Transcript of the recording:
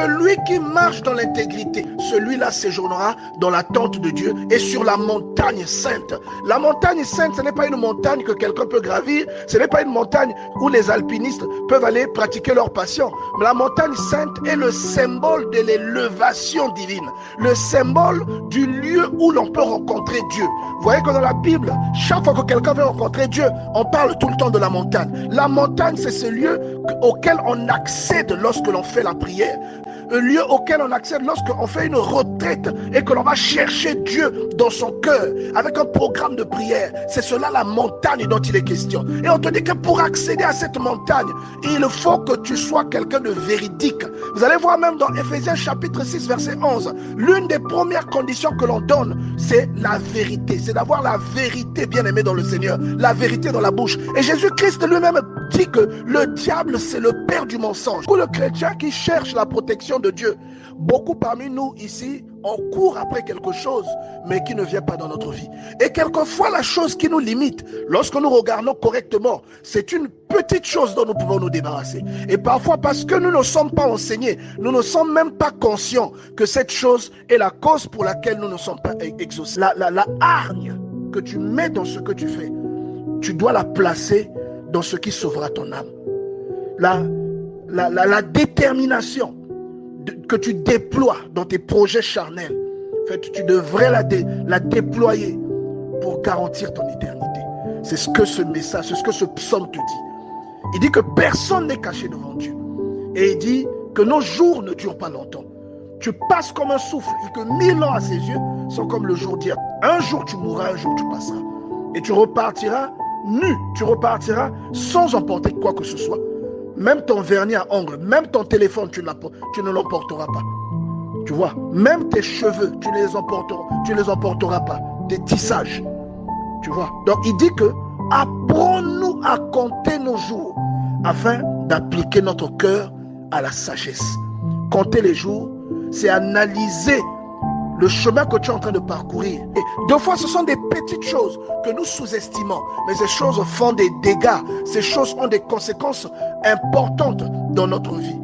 Celui qui marche dans l'intégrité, celui-là séjournera dans la tente de Dieu et sur la montagne sainte. La montagne sainte, ce n'est pas une montagne que quelqu'un peut gravir, ce n'est pas une montagne où les alpinistes peuvent aller pratiquer leur passion. Mais la montagne sainte est le symbole de l'élévation divine, le symbole du lieu où l'on peut rencontrer Dieu. Vous voyez que dans la Bible, chaque fois que quelqu'un veut rencontrer Dieu, on parle tout le temps de la montagne. La montagne, c'est ce lieu auquel on accède lorsque l'on fait la prière. Un lieu auquel on accède lorsqu'on fait une retraite et que l'on va chercher Dieu dans son cœur avec un programme de prière. C'est cela la montagne dont il est question. Et on te dit que pour accéder à cette montagne, il faut que tu sois quelqu'un de véridique. Vous allez voir même dans Éphésiens chapitre 6 verset 11, l'une des premières conditions que l'on donne, c'est la vérité. C'est d'avoir la vérité, bien aimé dans le Seigneur, la vérité dans la bouche. Et Jésus-Christ lui-même dit que le diable, c'est le père du mensonge. Pour le chrétien qui cherche la protection de Dieu, beaucoup parmi nous ici, on court après quelque chose, mais qui ne vient pas dans notre vie. Et quelquefois, la chose qui nous limite, lorsque nous regardons correctement, c'est une petite chose dont nous pouvons nous débarrasser. Et parfois, parce que nous ne sommes pas enseignés, nous ne sommes même pas conscients que cette chose est la cause pour laquelle nous ne sommes pas exaucés. La hargne que tu mets dans ce que tu fais, tu dois la placer dans ce qui sauvera ton âme. La détermination que tu déploies dans tes projets charnels, en fait, tu devrais la déployer pour garantir ton éternité. C'est ce que ce message, c'est ce que ce psaume te dit. Il dit que personne n'est caché devant Dieu. Et il dit que nos jours ne durent pas longtemps. Tu passes comme un souffle et que 1000 ans à ses yeux sont comme le jour d'hier. Un jour tu mourras, un jour tu passeras. Et tu repartiras nu, tu repartiras sans emporter quoi que ce soit. Même ton vernis à ongles, même ton téléphone, tu ne l'emporteras pas. Tu vois, même tes cheveux, tu ne les emporteras pas. Tes tissages, tu vois. Donc il dit que apprends-nous à compter nos jours afin d'appliquer notre cœur à la sagesse. Compter les jours, c'est analyser le chemin que tu es en train de parcourir. Et deux fois, ce sont des petites choses que nous sous-estimons. Mais ces choses font des dégâts. Ces choses ont des conséquences importantes dans notre vie.